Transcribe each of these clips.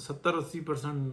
70-80%,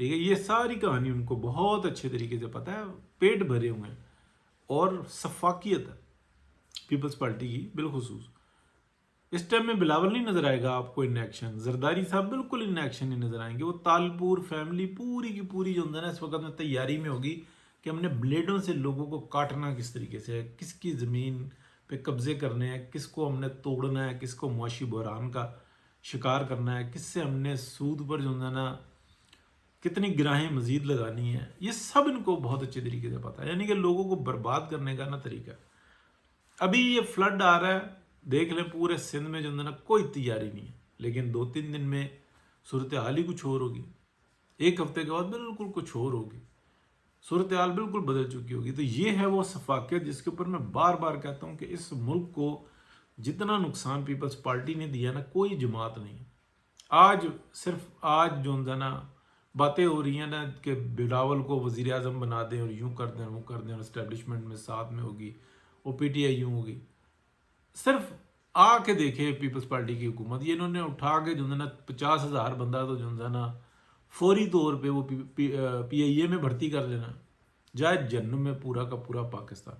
ٹھیک ہے، یہ ساری کہانی ان کو بہت اچھے طریقے سے پتہ ہے، پیٹ بھرے ہوئے ہیں، اور صفاقیت ہے پیپلز پارٹی کی بالخصوص۔ اس ٹائم میں بلاول نہیں نظر آئے گا آپ کو ان ایکشن، زرداری صاحب بالکل ان ایکشن نہیں نظر آئیں گے، وہ تالپور فیملی پوری کی پوری جو ہے نا اس وقت میں تیاری میں ہوگی کہ ہم نے بلیڈوں سے لوگوں کو کاٹنا کس طریقے سے ہے، کس کی زمین پہ قبضے کرنے ہیں، کس کو ہم نے توڑنا ہے، کس کو معاشی بحران کا شکار کرنا ہے، کس سے ہم نے سود پر جو ہے نا کتنی گراہیں مزید لگانی ہیں، یہ سب ان کو بہت اچھے طریقے سے پتہ ہے، یعنی کہ لوگوں کو برباد کرنے کا نا طریقہ ہے۔ ابھی یہ فلڈ آ رہا ہے، دیکھ لیں پورے سندھ میں جو ہے نا کوئی تیاری نہیں ہے، لیکن 2-3 دن میں صورتحال ہی کچھ اور ہوگی، ایک ہفتے کے بعد بالکل کچھ اور ہوگی، صورتحال بالکل بدل چکی ہوگی۔ تو یہ ہے وہ شفافیت جس کے اوپر میں بار بار کہتا ہوں کہ اس ملک کو جتنا نقصان پیپلز پارٹی نے دیا نا کوئی جماعت نہیں ہے۔ آج صرف آج جو ہے نا باتیں ہو رہی ہیں نا کہ بلاول کو وزیر اعظم بنا دیں اور یوں کر دیں وہ کر دیں، اور اسٹیبلشمنٹ میں ساتھ میں ہوگی، وہ پی ٹی آئی یوں ہوگی، صرف آ کے دیکھے پیپلز پارٹی کی حکومت، یہ انہوں نے اٹھا کے جو ہے نا 50,000 بندہ تو جو ہے نا فوری طور پہ وہ پی آئی اے میں بھرتی کر لینا، جائے جہنم میں پورا کا پورا پاکستان،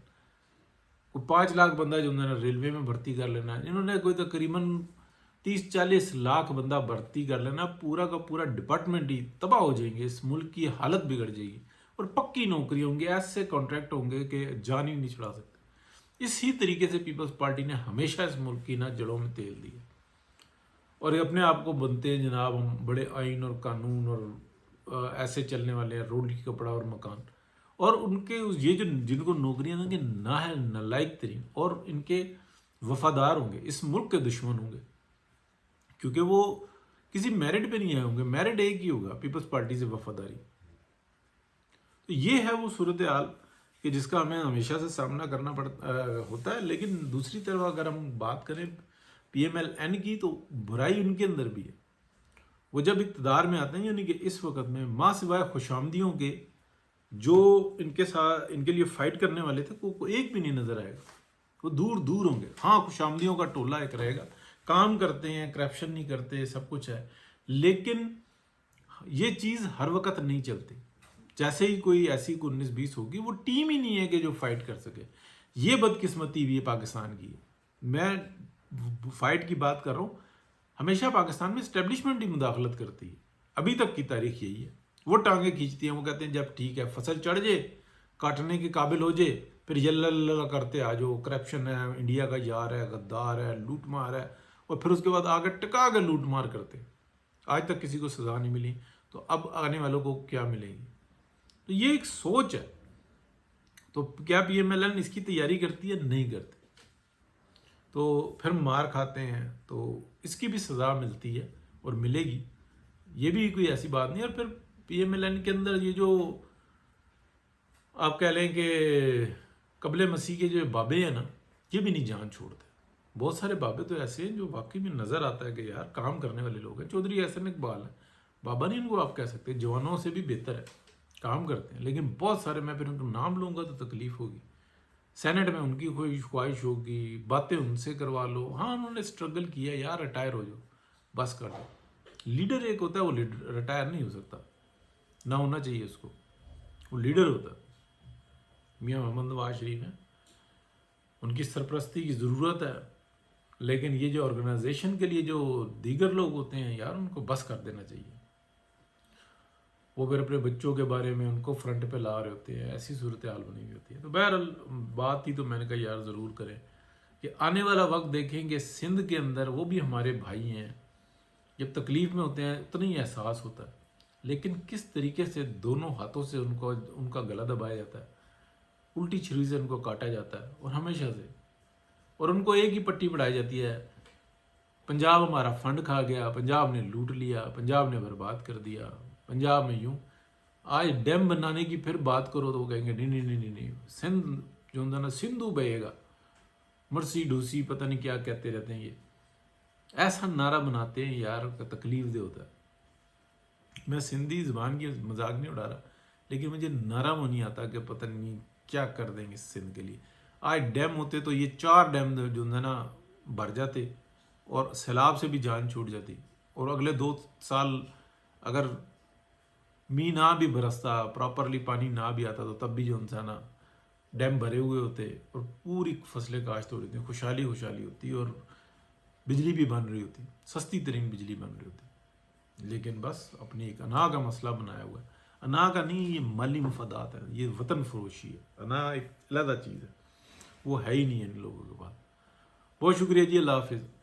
کوئی 5 لاکھ بندہ جو ہے نا ریلوے میں بھرتی کر لینا، انہوں نے کوئی تقریباً 30-40 لاکھ بندہ بھرتی کر لینا، پورا کا پورا ڈپارٹمنٹ ہی تباہ ہو جائیں گے، اس ملک کی حالت بگڑ جائے گی، اور پکی نوکری ہوں گے، ایسے کانٹریکٹ ہوں گے کہ جان ہی نہیں چھڑا سکتے۔ اسی طریقے سے پیپلز پارٹی نے ہمیشہ اس ملک کی نا جڑوں میں تیل دیا، اور یہ اپنے آپ کو بنتے ہیں جناب ہم بڑے آئین اور قانون اور ایسے چلنے والے ہیں، روٹی کپڑا اور مکان، اور ان کے یہ جو جن کو نوکریاں دیں گے نالائق ترین، اور ان کے وفادار ہوں گے، اس ملک کے دشمن ہوں گے، کیونکہ وہ کسی میرٹ پہ نہیں آئے ہوں گے، میرٹ ایک ہی ہوگا، پیپلز پارٹی سے وفاداری۔ تو یہ ہے وہ صورتحال کہ جس کا ہمیں ہمیشہ سے سامنا کرنا ہوتا ہے، لیکن دوسری طرف اگر ہم بات کریں پی ایم ایل این کی، تو برائی ان کے اندر بھی ہے۔ وہ جب اقتدار میں آتے ہیں، یعنی کہ اس وقت میں ماں سوائے خوش آمدیوں کے جو ان کے ساتھ ان کے لیے فائٹ کرنے والے تھے وہ ایک بھی نہیں نظر آئے گا، وہ دور دور ہوں گے۔ ہاں خوش آمدیوں کا ٹولہ ایک رہے گا، کام کرتے ہیں، کرپشن نہیں کرتے، سب کچھ ہے، لیکن یہ چیز ہر وقت نہیں چلتی۔ جیسے ہی کوئی ایسی 19-20 ہوگی، وہ ٹیم ہی نہیں ہے کہ جو فائٹ کر سکے، یہ بدقسمتی بھی ہے پاکستان کی۔ میں فائٹ کی بات کر رہا ہوں، ہمیشہ پاکستان میں اسٹیبلشمنٹ ہی مداخلت کرتی ہے، ابھی تک کی تاریخ یہی ہے، وہ ٹانگیں کھینچتی ہیں، وہ کہتے ہیں جب ٹھیک ہے فصل چڑھ جائے، کاٹنے کے قابل ہو جائے، پھر یلا کرتے آ جاؤ، کرپشن ہے، انڈیا کا یار ہے، غدار ہے، لوٹ مار ہے، اور پھر اس کے بعد آگے ٹکا کے لوٹ مار کرتے۔ آج تک کسی کو سزا نہیں ملی، تو اب آنے والوں کو کیا ملے گی؟ تو یہ ایک سوچ ہے۔ تو کیا پی ایم ایل این اس کی تیاری کرتی ہے؟ نہیں کرتی، تو پھر مار کھاتے ہیں، تو اس کی بھی سزا ملتی ہے اور ملے گی، یہ بھی کوئی ایسی بات نہیں۔ اور پھر پی ایم ایل این کے اندر یہ جو آپ کہہ لیں کہ قبل مسیح کے جو بابے ہیں نا، یہ بھی نہیں جان چھوڑتے۔ بہت سارے بابے تو ایسے ہیں جو واقعی میں نظر آتا ہے کہ یار کام کرنے والے لوگ ہیں، چودھری احسن اقبال ہے، بابا نہیں ان کو آپ کہہ سکتے، جوانوں سے بھی بہتر ہے، کام کرتے ہیں، لیکن بہت سارے میں پھر ان کو نام لوں گا تو تکلیف ہوگی، سینٹ میں ان کی خواہش ہوگی، باتیں ان سے کروا لو، ہاں انہوں نے اسٹرگل کیا یار، ریٹائر ہو جاؤ، بس کر دو۔ لیڈر ایک ہوتا ہے، وہ ریٹائر نہیں ہو سکتا، نہ ہونا چاہیے اس کو، وہ لیڈر ہوتا ہے۔ میاں محمد نواز شریف ہیں، ان کی سرپرستی کی ضرورت ہے، لیکن یہ جو آرگنائزیشن کے لیے جو دیگر لوگ ہوتے ہیں یار، ان کو بس کر دینا چاہیے۔ وہ پھر اپنے بچوں کے بارے میں ان کو فرنٹ پہ لا رہے ہوتے ہیں، ایسی صورتحال بنی ہوئی ہوتی ہے۔ تو بہرحال بات ہی تو میں نے کہا یار ضرور کریں کہ آنے والا وقت دیکھیں گے سندھ کے اندر، وہ بھی ہمارے بھائی ہیں، جب تکلیف میں ہوتے ہیں اتنا ہی احساس ہوتا ہے، لیکن کس طریقے سے دونوں ہاتھوں سے ان کا گلا دبایا جاتا ہے، الٹی چھری سے ان کو کاٹا جاتا ہے، اور ہمیشہ سے، اور ان کو ایک ہی پٹی پڑھائی جاتی ہے، پنجاب ہمارا فنڈ کھا گیا، پنجاب نے لوٹ لیا، پنجاب نے برباد کر دیا، پنجاب میں یوں۔ آج ڈیم بنانے کی پھر بات کرو تو وہ کہیں گے نہیں نہیں نہیں نہیں، سندھ جو ہے نا سندھو بہے گا، مرسی ڈوسی پتہ نہیں کیا کہتے رہتے ہیں، یہ ایسا نعرہ بناتے ہیں یار کا تکلیف دہ ہوتا ہے۔ میں سندھی زبان کی مذاق نہیں اڑا رہا، لیکن مجھے نعرہ وہ نہیں آتا کہ پتہ نہیں کیا کر دیں گے سندھ کے لیے۔ آج ڈیم ہوتے تو یہ 4 ڈیم جو ہے نا بھر جاتے، اور سیلاب سے بھی جان چھوٹ جاتی، اور اگلے 2 سال اگر می نہ بھی برستا، پراپرلی پانی نہ بھی آتا، تو تب بھی جو انسان ڈیم بھرے ہوئے ہوتے اور پوری فصلیں کاشت ہو رہی تھیں، خوشحالی ہوتی اور بجلی بھی بن رہی ہوتی، سستی ترین بجلی بن رہی ہوتی، لیکن بس اپنی ایک انا کا مسئلہ بنایا ہوا ہے۔ انا کا نہیں، یہ مالی مفادات ہے، یہ وطن فروشی ہے۔ انا ایک علیحدہ چیز ہے، وہ ہے ہی نہیں ہے ان لوگوں کے پاس۔ بہت شکریہ جی، اللہ حافظ۔